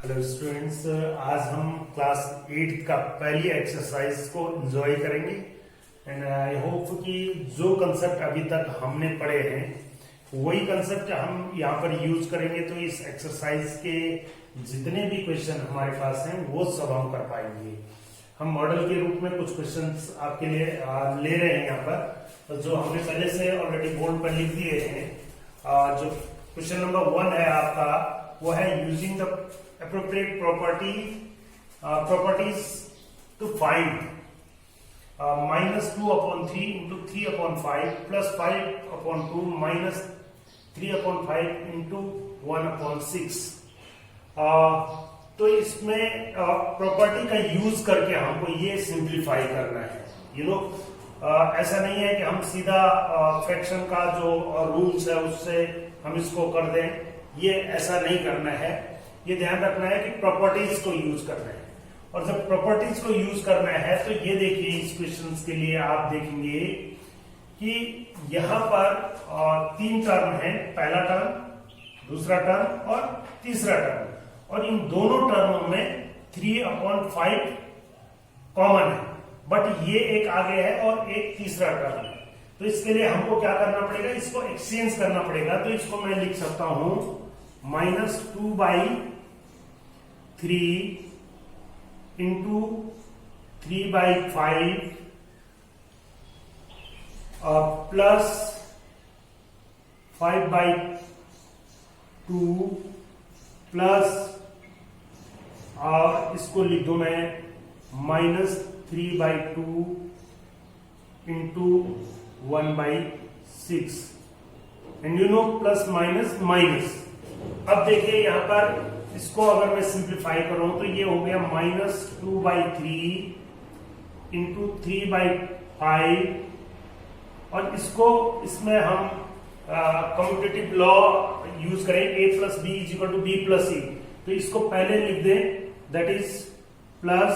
Hello students, आज हम class 8 का पहली एक्सरसाइज को एंजॉय करेंगे एंड आई होप कि जो कंसेप्ट अभी तक हमने पढ़े हैं वही कंसेप्ट हम यहाँ पर यूज करेंगे। तो इस एक्सरसाइज के जितने भी क्वेश्चन हमारे पास हैं वो सब हम कर पाएंगे। हम मॉडल के रूप में कुछ क्वेश्चंस आपके लिए ले रहे हैं यहाँ पर, जो हमने पहले से ऑलरेडी बोर्ड पर लिख दिए हैं। जो क्वेश्चन नंबर 1 है आपका, वो है using the appropriate properties to find minus 2 upon 3 into 3 upon 5 plus 5 upon 2 minus 3 upon 5 into 1 upon 6। तो इसमें प्रॉपर्टी का यूज करके हमको ये सिंप्लीफाई करना है। ऐसा नहीं है कि हम सीधा फ्रैक्शन का जो रूल्स है उससे हम इसको कर दें, ये ऐसा नहीं करना है। ये ध्यान रखना है कि प्रॉपर्टीज को यूज करना है, और जब प्रॉपर्टीज को यूज करना है तो ये देखिए इस क्वेश्चन के लिए आप देखेंगे कि यहाँ पर 3 टर्म है, पहला टर्म, दूसरा टर्म और तीसरा टर्म, और इन दोनों टर्मों में 3/5 कॉमन है, बट ये एक आगे है और एक तीसरा टर्म है। तो इसके लिए हमको क्या करना पड़ेगा, इसको एक्सचेंज करना पड़ेगा। तो इसको मैं लिख सकता हूं -2/3 into 3/5 प्लस 5/2 प्लस, और इसको लिख दो मैं -3/2 into 1/6 and plus minus minus. अब देखिए यहाँ पर इसको अगर मैं सिंप्लीफाई करूं तो ये हो गया -2/3 into 3/5, और इसमें हम कम्यूटेटिव लॉ यूज करें, a + b = b + c। तो इसको पहले लिख दें, that is plus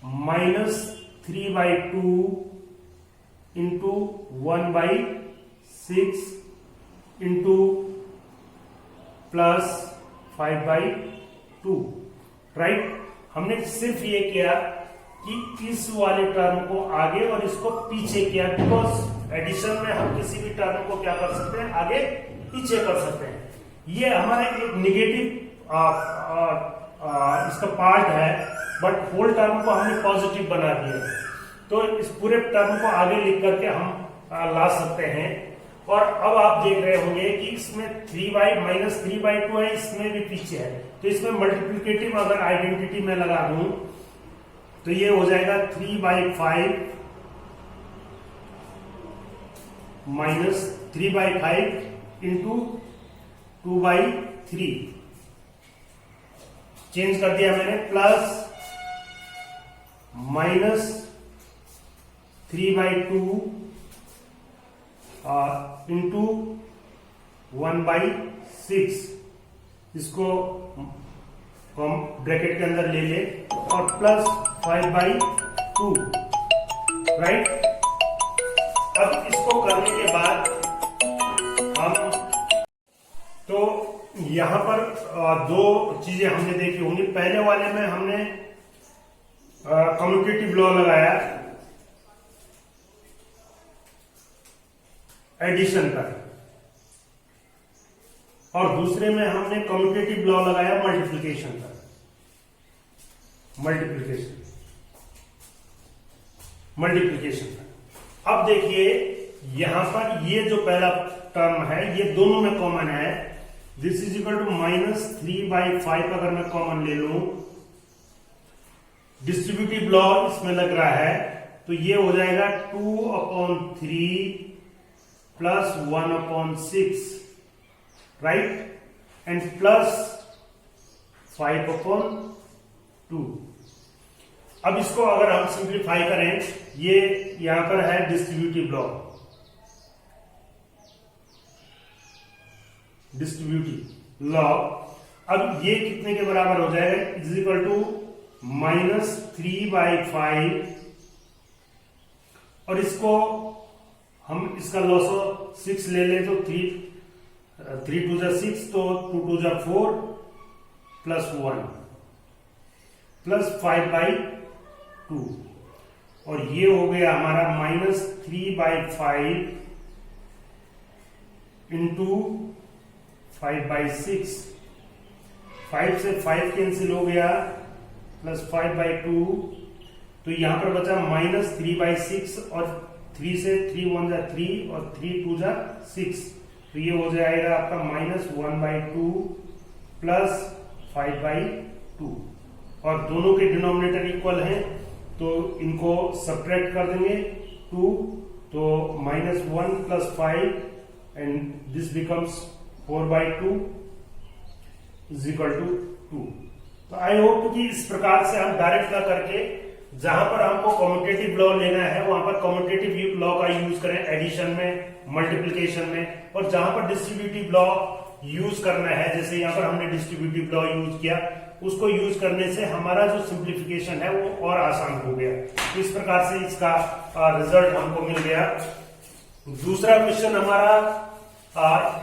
-3/2 into 1/6 into plus 5/2, right. हमने सिर्फ ये किया कि इस वाले टर्म को आगे और इसको पीछे किया, बिकॉज एडिशन में हम किसी भी टर्म को क्या कर सकते हैं, आगे पीछे कर सकते हैं। ये हमारा एक निगेटिव इसका पार्ट है, बट होल टर्म को हमने पॉजिटिव बना दिया। तो इस पूरे टर्म को आगे लिख करके हम ला सकते हैं। और अब आप देख रहे होंगे कि इसमें -3/2 है, इसमें भी पीछे है। तो इसमें मल्टीप्लिकेटिव अगर आइडेंटिटी में लगा दूं तो ये हो जाएगा 3/5 माइनस 3/5 into 2/3। चेंज कर दिया मैंने, प्लस -3/2 into 1/6। इसको ब्रैकेट के अंदर ले ले, और प्लस 5/2, राइट। अब इसको करने के बाद हम, तो यहां पर दो चीजें हमने देखी होंगी। पहले वाले में हमने कम्यूटेटिव लॉ लगाया एडिशन पर, और दूसरे में हमने कम्यूटेटिव लॉ लगाया मल्टीप्लिकेशन पर। मल्टीप्लिकेशन पर अब देखिए यहां पर ये जो पहला टर्म है ये दोनों में कॉमन है। दिस इज इक्वल टू -3/5 अगर मैं कॉमन ले लूं, डिस्ट्रीब्यूटिव लॉ इसमें लग रहा है, तो ये हो जाएगा 2/3 प्लस 1/6, राइट, एंड प्लस 5/2। अब इसको अगर हम सिंप्लीफाई करें, ये यहां पर है डिस्ट्रीब्यूटिव लॉ, अब ये कितने के बराबर हो जाएगा, इज इक्वल टू -3/5, और इसको हम इसका लॉस 6 ले ले तो 3 2 6, तो 2 2 4, +1 +5/2 और ये हो गया हमारा -3/5 इंटू 5/6। 5 से 5 कैंसिल हो गया, +5/2, तो यहां पर बचा -3/6 और 3 से 3 1 जा 3 और 3 2 जा 6, तो ये हो जाएगा आपका -1/2 +5/2 और दोनों के डिनोमिनेटर इक्वल हैं तो इनको सब्ट्रैक्ट कर देंगे 2, तो -1 + 5 एंड दिस बिकम्स 4/2 = 2। तो आई होप कि इस प्रकार से हम डायरेक्ट ना करके जहां पर हमको कम्यूटेटिव लॉ लेना है वहां पर कम्यूटेटिव लॉ का यूज करें एडिशन में, मल्टीप्लिकेशन में, और जहां पर डिस्ट्रीब्यूटिव लॉ यूज करना है, जैसे यहां पर हमने डिस्ट्रीब्यूटिव लॉ यूज किया, उसको यूज करने से हमारा जो सिंप्लीफिकेशन है वो और आसान हो गया। तो इस प्रकार से इसका रिजल्ट हमको मिल गया। दूसरा क्वेश्चन हमारा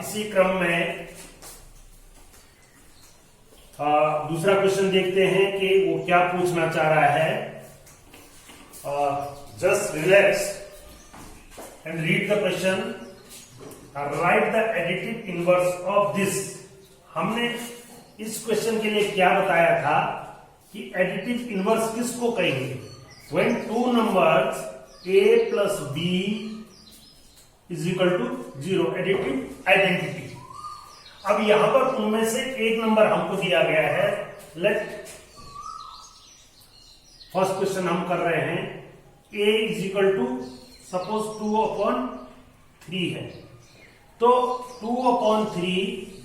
इसी क्रम में दूसरा क्वेश्चन देखते हैं कि वो क्या पूछना चाह रहा है। Just relax and read the question. Right the additive inverse of this. हमने इस क्वेश्चन के लिए क्या बताया था कि एडिटिव इनवर्स किसको कहेंगे? When two numbers a + b = 0, additive identity. अब यहां पर उनमें से एक नंबर हमको दिया गया है। लेट फर्स्ट क्वेश्चन हम कर रहे हैं, a = सपोज 2/3 है, तो 2/3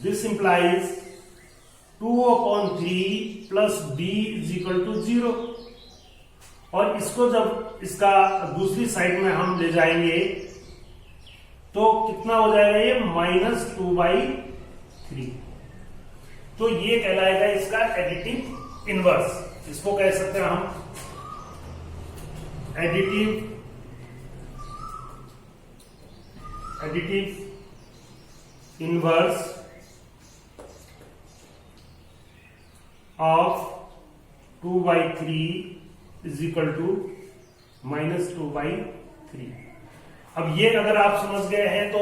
दिस इंप्लाइज 2/3 + b = 0, और इसको जब इसका दूसरी साइड में हम ले जाएंगे तो कितना हो जाएगा ये -2/3। तो ये कहलाएगा इसका एडिटिव इनवर्स। इसको कह सकते हैं हम एडिटिव इनवर्स ऑफ 2/3 = -2/3। अब ये अगर आप समझ गए हैं तो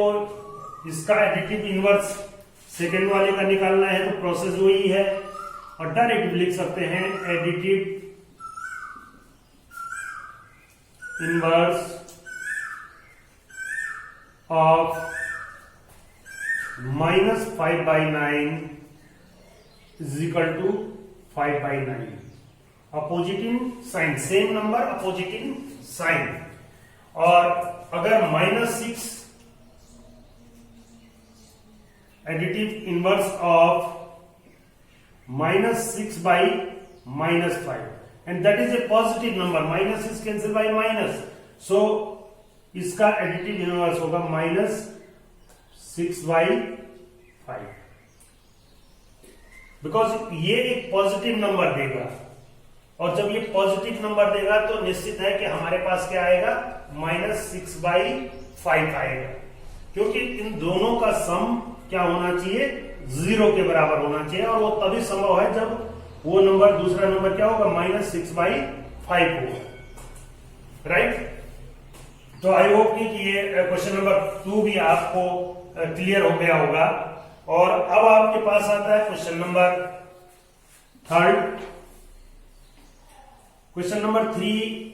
इसका एडिटिव इनवर्स सेकेंड वाले का निकालना है तो प्रोसेस वही है, और डायरेक्ट लिख सकते हैं additive inverse of -5/9 = 5/9। Oppositing sign, same number oppositing sign. और अगर -6 additive inverse of -6/-5 and that is a positive number, -6 cancel by minus, so इसका एडिटिव इनवर्स होगा -6/5, बिकॉज ये एक पॉजिटिव नंबर देगा, और जब ये पॉजिटिव नंबर देगा तो निश्चित है कि हमारे पास क्या आएगा, -6/5 आएगा, क्योंकि इन दोनों का सम क्या होना चाहिए, 0 के बराबर होना चाहिए, और वो तभी संभव है जब वो नंबर, दूसरा नंबर क्या होगा, -6/5 होगा, राइट। तो आई होप कि ये क्वेश्चन नंबर 2 भी आपको क्लियर हो गया होगा। और अब आपके पास आता है क्वेश्चन नंबर 3। क्वेश्चन नंबर 3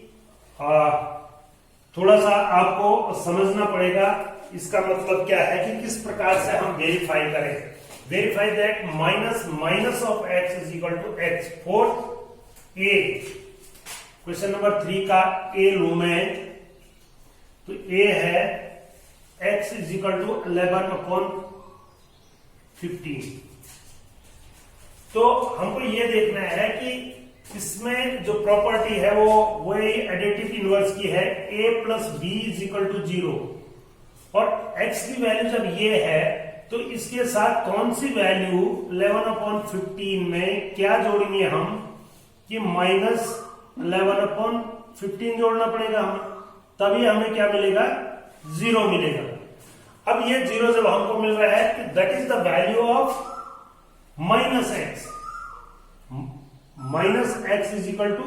थोड़ा सा आपको समझना पड़ेगा, इसका मतलब क्या है कि किस प्रकार से हम वेरीफाई करें। Verify that minus of x = x for a। Question number 3 का a लू में, तो a है x = 11/15। तो हमको ये देखना है कि इसमें जो प्रॉपर्टी है वो वही एडिटिव इनवर्स की है, a + b = 0, और x की वैल्यू जब ये है तो इसके साथ कौन सी वैल्यू 11/15 में क्या जोड़ेंगे हम, कि -11/15 जोड़ना पड़ेगा हम, तभी हमें क्या मिलेगा, 0 मिलेगा। अब ये 0 जब हमको मिल रहा है, that is the value of -x, minus x is equal to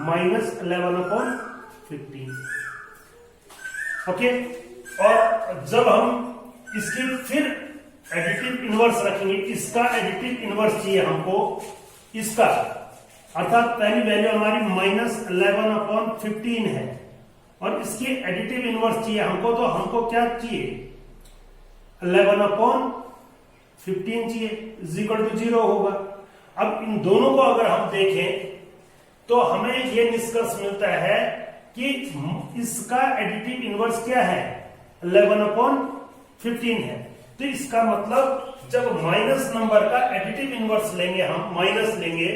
-11/15। Okay, और जब हम इसकी फिर एडिटिव इनवर्स रखेंगे, इसका एडिटिव इनवर्स चाहिए हमको, इसका अर्थात पहली वैल्यू हमारी -11/15 है और इसकी एडिटिव इनवर्स चाहिए हमको, तो हमको क्या चाहिए, 11/15 चाहिए, इज इक्वल टू 0 होगा। अब इन दोनों को अगर हम देखें तो हमें यह निष्कर्ष मिलता है कि इसका एडिटिव इनवर्स क्या है, 11/15 है। तो इसका मतलब जब माइनस नंबर का एडिटिव इनवर्स लेंगे, हम माइनस लेंगे,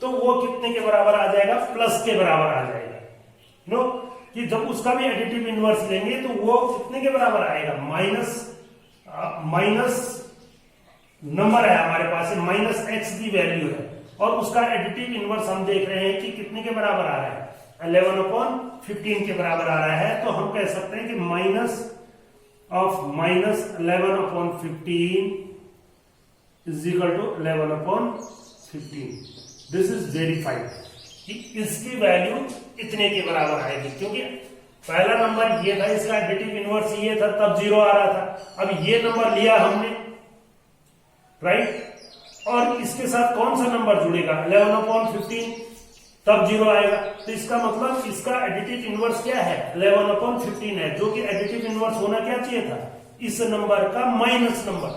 तो वो कितने के बराबर आ जाएगा, प्लस के बराबर आ जाएगा। नो कि जब उसका भी एडिटिव इनवर्स लेंगे तो वो कितने के बराबर आएगा, माइनस नंबर है हमारे पास, -x की वैल्यू है और उसका एडिटिव इनवर्स हम देख रहे हैं कि कितने के बराबर आ रहा है, 11/15 के बराबर आ रहा है। तो हम कह सकते हैं कि -11/15 is equal to 11/15। This is verified कि इसकी वैल्यू इतने के बराबर आएगी, क्योंकि पहला नंबर ये था, इसका एडिटिव इनवर्स ये था, तब 0 आ रहा था। अब ये नंबर लिया हमने, राइट, और इसके साथ कौन सा नंबर जुड़ेगा, 11/15, तब 0 आएगा। तो इसका मतलब इसका एडिटिव इनवर्स क्या है, 11/15 है, जो कि एडिटिव इनवर्स होना क्या चाहिए था, इस नंबर का माइनस नंबर।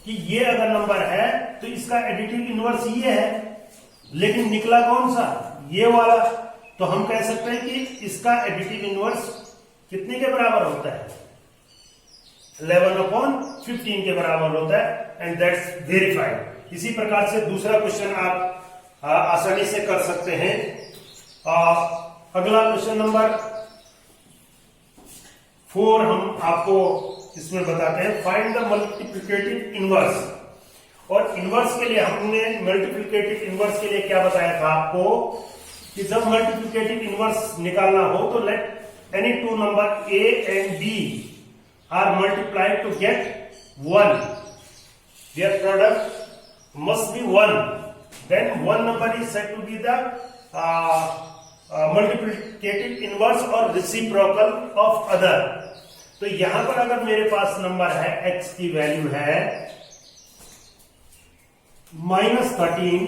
कि ये अगर नंबर है तो इसका एडिटिव इनवर्स ये है, लेकिन निकला कौन सा, ये वाला। तो हम कह सकते हैं कि इसका एडिटिव इनवर्स कितने के बराबर होता है, 11/15 के बराबर होता है, एंड दैट्स वेरीफाइड। इसी प्रकार से दूसरा क्वेश्चन आप आसानी से कर सकते हैं। अगला क्वेश्चन नंबर 4 हम आपको इसमें बताते हैं, फाइंड द मल्टीप्लिकेटिव इनवर्स। और इनवर्स के लिए हमने मल्टीप्लिकेटिव इनवर्स के लिए क्या बताया था आपको, कि जब मल्टीप्लिकेटिव इनवर्स निकालना हो तो let any two number a and b are multiplied to get 1. Their product must be 1. Then one number is said to be the multiplicative inverse or reciprocal of other. तो यहां पर अगर मेरे पास number है, x की value है -13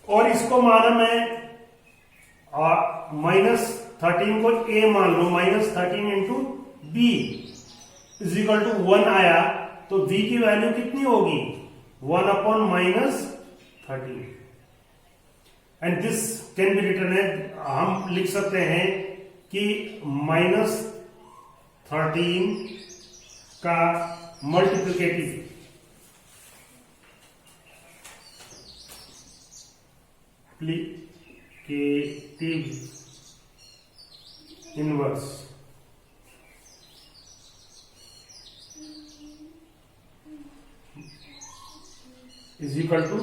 और इसको माना मैं -13 को a मान लो, -13 into b is equal to 1 आया, तो b की वैल्यू कितनी होगी, 1/-13। And this can be written as, हम लिख सकते हैं कि -13 का multiplicative inverse is equal to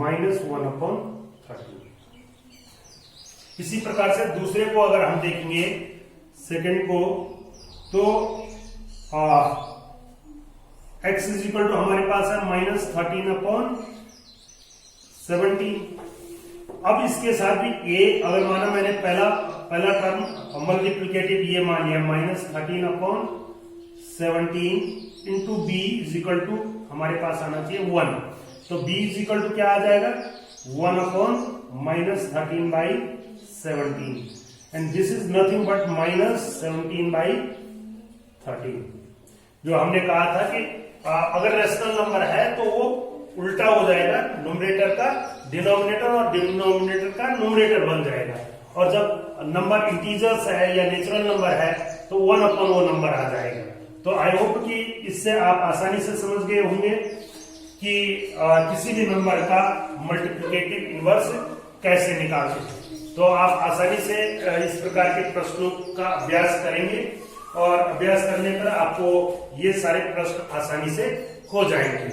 -1/13। इसी प्रकार से दूसरे को अगर हम देखेंगे, सेकंड को, तो x इज इक्वल टू हमारे पास है -13/17। अब इसके साथ भी a, अगर माना मैंने पहला टर्म मल्टीप्लिकेटिव ये मान लिया, -13/17 into b is equal to हमारे पास आना चाहिए 1। तो b इज इक्वल टू क्या आ जाएगा, 1/-13/17, and this is nothing but -17/13। जो हमने कहा था कि अगर रेशनल नंबर है तो वो उल्टा हो जाएगा, न्यूमरेटर का डिनोमिनेटर और डिनोमिनेटर का न्यूमरेटर बन जाएगा, और जब नंबर इंटीजर्स है या नेचुरल नंबर है तो 1/, वो नंबर आ जाएगा। तो आई होप कि इससे आप आसानी से समझ गए होंगे कि किसी भी नंबर का मल्टीप्लिकेटिव इनवर्स कैसे निकालते हैं। तो आप आसानी से इस प्रकार के प्रश्नों का अभ्यास करेंगे और अभ्यास करने पर आपको ये सारे प्रश्न आसानी से हो जाएंगे।